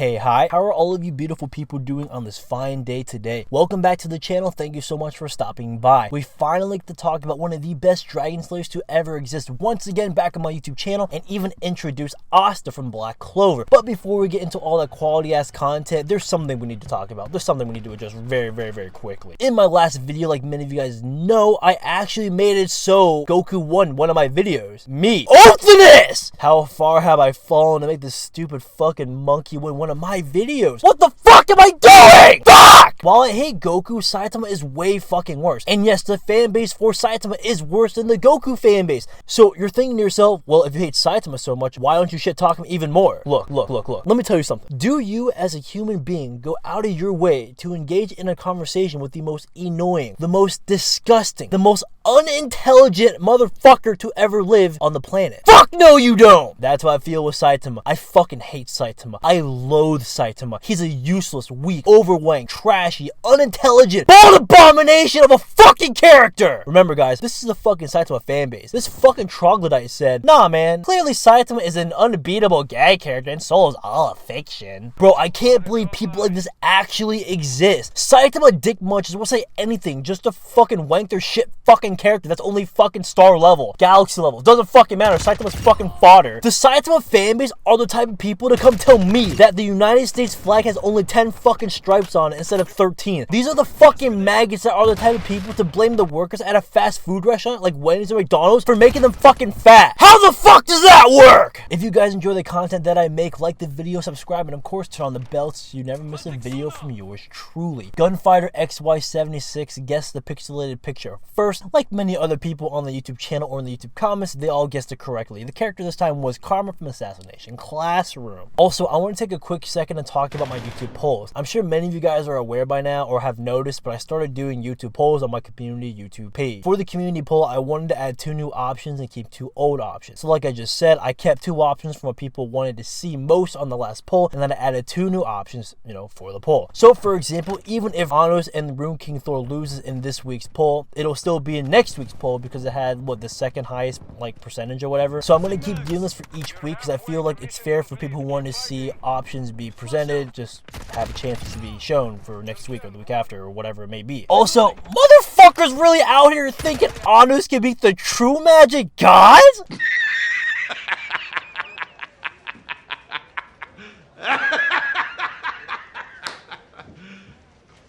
Hey, hi, how are all of you beautiful people doing on this fine day today? Welcome back to the channel. Thank you so much for stopping by. We finally get to talk about one of the best dragon slayers to ever exist once again back on my YouTube channel, and even introduce Asta from Black Clover. But before we get into all that quality ass content, there's something we need to talk about. There's something we need to address very quickly. In my last video, like many of you guys know, I actually made it so Goku won one of my videos. Me. Optimus! How far have I fallen to make this stupid fucking monkey win one of my videos? What the fuck am I doing? Fuck! While I hate Goku, Saitama is way fucking worse. And yes, the fan base for Saitama is worse than the Goku fan base. So you're thinking to yourself, well, if you hate Saitama so much, why don't you shit talk him even more? Look. Let me tell you something. Do you as a human being go out of your way to engage in a conversation with the most annoying, the most disgusting, the most unintelligent motherfucker to ever live on the planet? Fuck no you don't! That's how I feel with Saitama. I fucking hate Saitama. I loathe Saitama. He's a useless, weak, overwhelming, trashy, unintelligent, bald abomination of a fucking character! Remember guys, this is the fucking Saitama fanbase. This fucking troglodyte said, nah man, clearly Saitama is an unbeatable gay character and Soul is all a fiction. Bro, I can't believe people like this actually exist. Saitama dick munchers will say anything just to fucking wank their shit fucking character that's only fucking star level, galaxy level. Doesn't fucking matter. Saitama's fucking fodder. The Saitama fanbase are the type of people to come tell me that the United States flag has only 10 fucking stripes on it instead of 13. These are the fucking maggots that are the type of people to blame the workers at a fast food restaurant like Wendy's or McDonald's for making them fucking fat. How the fuck does that work? If you guys enjoy the content that I make, like the video, subscribe, and of course turn on the bell so you never miss a video from yours truly. Gunfighter XY76 guessed the pixelated picture first. Like many other people on the YouTube channel or in the YouTube comments, they all guessed it correctly. The character this time was Karma from Assassination Classroom. Also, I want to take a quick second and talk about my YouTube polls. I'm sure many of you guys are aware by now or have noticed, but I started doing YouTube polls on my community YouTube page. For the community poll, I wanted to add 2 new options and keep 2 old options. So like I just said, I kept 2 options from what people wanted to see most on the last poll, and then I added 2 new options, for the poll. So for example, even if Anos and the Rune King Thor loses in this week's poll, it'll still be in next week's poll because it had the second highest percentage or whatever. So I'm gonna keep doing this for each week because I feel like it's fair for people who want to see options be presented, just have a chance to be shown for next week or the week after or whatever it may be. Also, motherfuckers really out here thinking Anos can beat the true magic gods?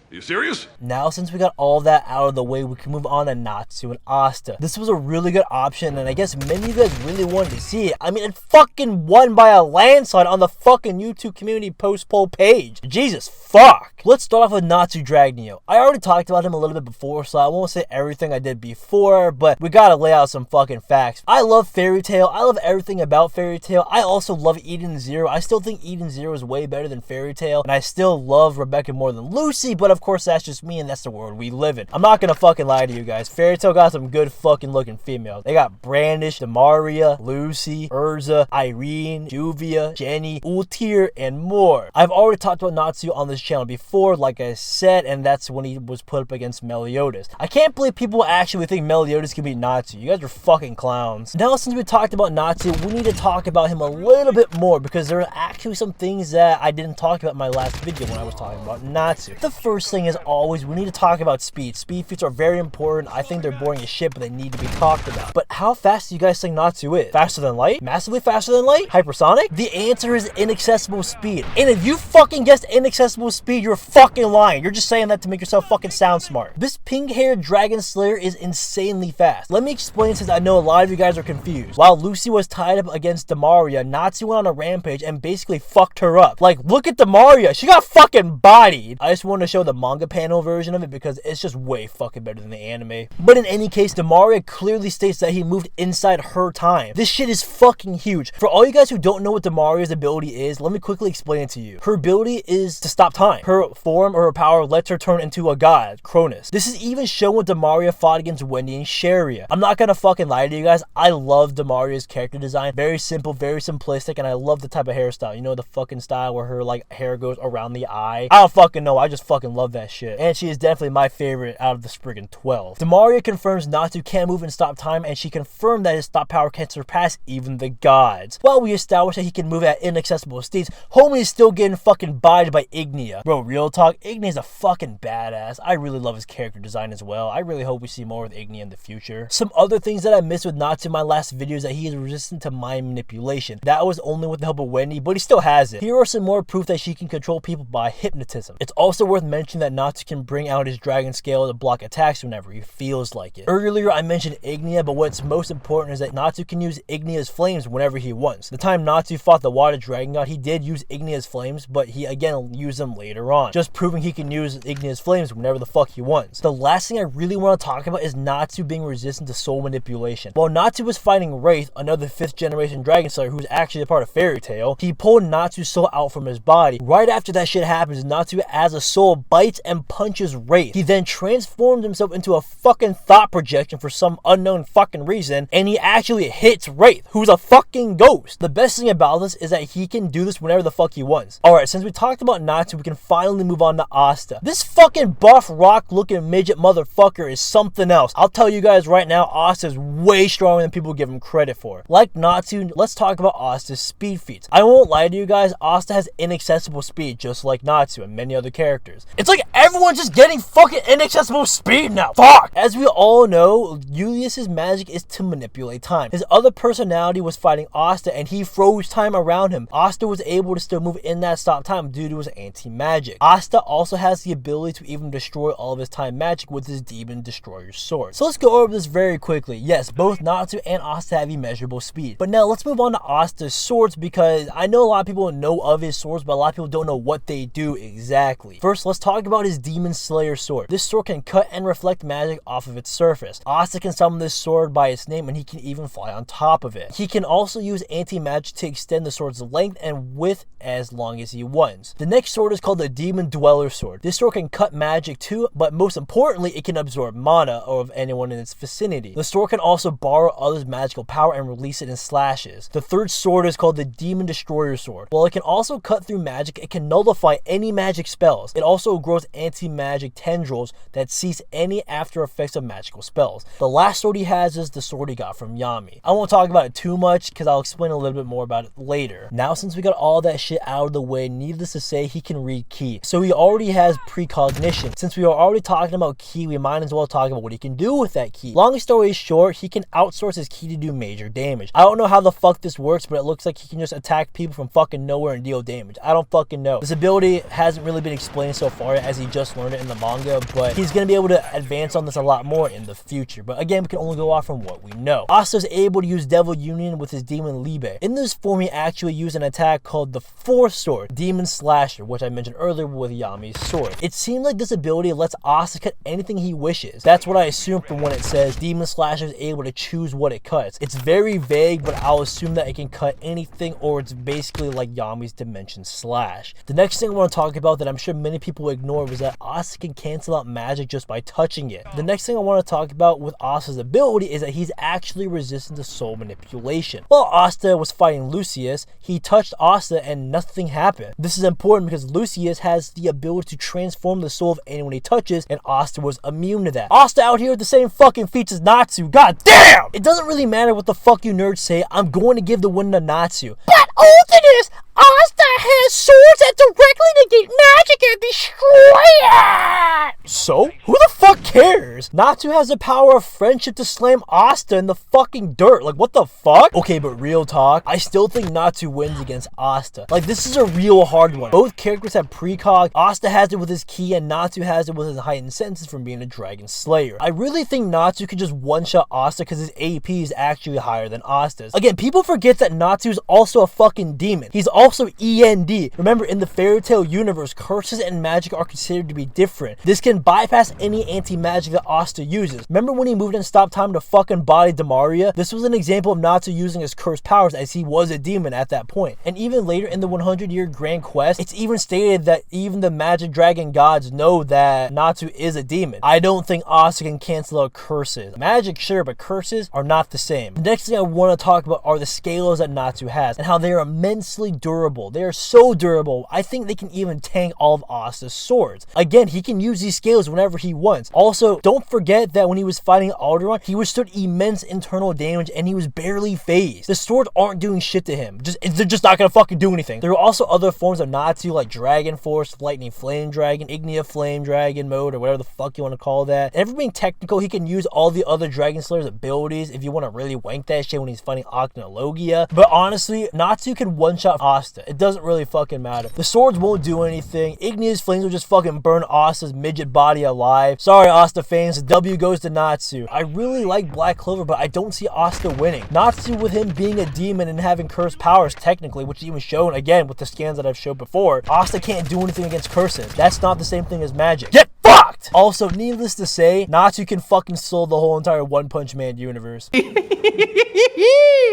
You serious? Now, since we got all that out of the way, we can move on to Natsu and Asta. This was a really good option, and I guess many of you guys really wanted to see it. I mean, it fucking won by a landslide on the fucking YouTube community post-poll page. Jesus fuck. Let's start off with Natsu Dragneo. I already talked about him a little bit before, so I won't say everything I did before, but we gotta lay out some fucking facts. I love Fairytail. I love everything about Fairytail. I also love Eden Zero. I still think Eden Zero is way better than Fairytail, and I still love Rebecca more than Lucy, but of course that's just me and that's the world we live in. I'm not gonna fucking lie to you guys. Fairytail got some good fucking looking females. They got Brandish, Demaria, Lucy, Urza, Irene, Juvia, Jenny, Ultir, and more. I've already talked about Natsu on this channel before, like I said, and that's when he was put up against Meliodas. I can't believe people actually think Meliodas can beat Natsu. You guys are fucking clowns. Now, since we talked about Natsu, we need to talk about him a little bit more because there are actually some things that I didn't talk about in my last video when I was talking about Natsu. The first thing is always we need to talk about speed. Speed feats are very important. I think they're boring as shit, but they need to be talked about. But how fast do you guys think Natsu is? Faster than light? Massively faster than light? Hypersonic? The answer is inaccessible speed. And if you fucking guessed inaccessible speed, you're fucking lying. You're just saying that to make yourself fucking sound smart. This pink-haired dragon slayer is insanely fast. Let me explain since I know a lot of you guys are confused. While Lucy was tied up against Demaria, Natsu went on a rampage and basically fucked her up. Like, look at Demaria. She got fucking bodied. I just want to show the manga panel version of it because it's just way fucking better than the anime. But in any case, Demaria clearly states that he moved inside her time. This shit is fucking huge. For all you guys who don't know what Demaria's ability is, let me quickly explain it to you. Her ability is to stop time. Her form or her power lets her turn into a god, Cronus. This is even shown when Demaria fought against Wendy and Sharia. I'm not gonna fucking lie to you guys, I love Demaria's character design. Very simple, very simplistic, and I love the type of hairstyle. You know, the fucking style where her hair goes around the eye. I don't fucking know, I just fucking love that that shit. And she is definitely my favorite out of the friggin' 12. Demaria confirms Natsu can't move and stop time, and she confirmed that his stop power can surpass even the gods. While we establish that he can move at inaccessible speeds, homie is still getting fucking bodied by Ignia. Bro, real talk, Ignia is a fucking badass. I really love his character design as well. I really hope we see more with Ignia in the future. Some other things that I missed with Natsu in my last video is that he is resistant to mind manipulation. That was only with the help of Wendy, but he still has it. Here are some more proof that she can control people by hypnotism. It's also worth mentioning that Natsu can bring out his dragon scale to block attacks whenever he feels like it. Earlier I mentioned Ignia, but what's most important is that Natsu can use Ignia's flames whenever he wants. The time Natsu fought the water dragon god, he did use Ignia's flames, but he again used them later on, just proving he can use Ignia's flames whenever the fuck he wants. The last thing I really want to talk about is Natsu being resistant to soul manipulation. While Natsu was fighting Wraith, another 5th generation dragon slayer who's actually a part of Fairytail, he pulled Natsu's soul out from his body. Right after that shit happens, Natsu as a soul bites and punches Wraith. He then transformed himself into a fucking thought projection for some unknown fucking reason, and he actually hits Wraith, who's a fucking ghost. The best thing about this is that he can do this whenever the fuck he wants. Alright, since we talked about Natsu, we can finally move on to Asta. This fucking buff rock looking midget motherfucker is something else. I'll tell you guys right now, Asta is way stronger than people give him credit for. Like Natsu, let's talk about Asta's speed feats. I won't lie to you guys, Asta has inaccessible speed just like Natsu and many other characters. It's like everyone's just getting fucking inaccessible speed now. Fuck! As we all know, Julius's magic is to manipulate time. His other personality was fighting Asta and he froze time around him. Asta was able to still move in that stop time due to his anti-magic. Asta also has the ability to even destroy all of his time magic with his demon destroyer sword. So let's go over this very quickly. Yes, both Natsu and Asta have immeasurable speed. But now let's move on to Asta's swords, because I know a lot of people know of his swords, but a lot of people don't know what they do exactly. First, let's talk about his demon slayer sword. This sword can cut and reflect magic off of its surface. Asta can summon this sword by its name, and he can even fly on top of it. He can also use anti-magic to extend the sword's length and width as long as he wants. The next sword is called the Demon Dweller Sword. This sword can cut magic too, but most importantly, it can absorb mana of anyone in its vicinity. The sword can also borrow others' magical power and release it in slashes. The third sword is called the Demon Destroyer Sword. While it can also cut through magic, it can nullify any magic spells. It also grows anti-magic tendrils that cease any after effects of magical spells. The last sword he has is the sword he got from Yami. I won't talk about it too much because I'll explain a little bit more about it later. Now, since we got all that shit out of the way, needless to say, he can read ki. So he already has precognition. Since we are already talking about ki, we might as well talk about what he can do with that ki. Long story short, he can outsource his ki to do major damage. I don't know how the fuck this works, but it looks like he can just attack people from fucking nowhere and deal damage. I don't fucking know. This ability hasn't really been explained so far as he just learned it in the manga, but he's going to be able to advance on this a lot more in the future. But again, we can only go off from what we know. Asta is able to use Devil Union with his Demon Libe. In this form, he actually used an attack called the fourth sword, Demon Slasher, which I mentioned earlier with Yami's sword. It seemed like this ability lets Asta cut anything he wishes. That's what I assume from when it says Demon Slasher is able to choose what it cuts. It's very vague, but I'll assume that it can cut anything, or it's basically like Yami's Dimension Slash. The next thing I want to talk about that I'm sure many people ignore was that Asta can cancel out magic just by touching it. The next thing I want to talk about with Asta's ability is that he's actually resistant to soul manipulation. While Asta was fighting Lucius, he touched Asta and nothing happened. This is important because Lucius has the ability to transform the soul of anyone he touches, and Asta was immune to that. Asta out here with the same fucking feats as Natsu. God damn! It doesn't really matter what the fuck you nerds say, I'm going to give the win to Natsu. But Ultimus, Asta has swords that directly negate magic and destroy it! So? Who the fuck cares? Natsu has the power of friendship to slam Asta in the fucking dirt. Like, what the fuck? Okay, but real talk, I still think Natsu wins against Asta. Like, this is a real hard one. Both characters have precog. Asta has it with his ki, and Natsu has it with his heightened senses from being a dragon slayer. I really think Natsu could just one-shot Asta because his AP is actually higher than Asta's. Again, people forget that Natsu is also a fucking demon. He's also END. Remember, in the Fairytail universe, curses and magic are considered to be different. This can bypass any anti-magic that Asta uses. Remember when he moved and stopped time to fucking body Demaria? This was an example of Natsu using his cursed powers, as he was a demon at that point. And even later in the 100-year Grand Quest, it's even stated that even the magic dragon gods know that Natsu is a demon. I don't think Asta can cancel out curses. Magic, sure, but curses are not the same. The next thing I want to talk about are the scales that Natsu has and how they are immensely durable. They are so durable. I think they can even tank all of Asta's swords. Again, he can use these scales whenever he wants. Also, don't forget that when he was fighting Alderaan, he withstood immense internal damage and he was barely phased. The swords aren't doing shit to him. They're just not gonna fucking do anything. There are also other forms of Natsu like Dragon Force, Lightning Flame Dragon, Ignia Flame Dragon mode, or whatever the fuck you want to call that. And if we're being technical, he can use all the other Dragon Slayer's abilities if you want to really wank that shit when he's fighting Logia. But honestly, Natsu can one-shot Asta. It doesn't really fucking matter. The swords won't do anything. Ignia's flames will just fucking burn Asta's midget body alive. Sorry, Asta fans. The W goes to Natsu. I really like Black Clover, but I don't see Asta winning. Natsu, with him being a demon and having cursed powers, technically, which is even shown again with the scans that I've showed before, Asta can't do anything against curses. That's not the same thing as magic. Get fucked! Also, needless to say, Natsu can fucking slow the whole entire One Punch Man universe.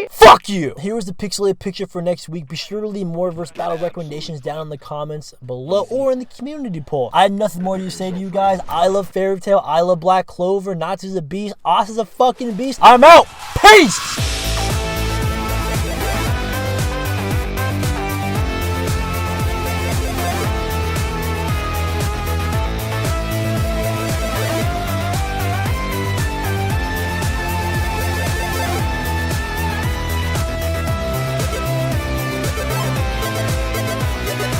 Fuck you! Here is the pixelated picture for next week. Be sure to leave more versus battle recommendations down in the comments below or in the community poll. I have nothing more to say to you guys. I love Fairy Tail. I love Black Clover. Natsu's a beast. Asta's a fucking beast. I'm out! Peace!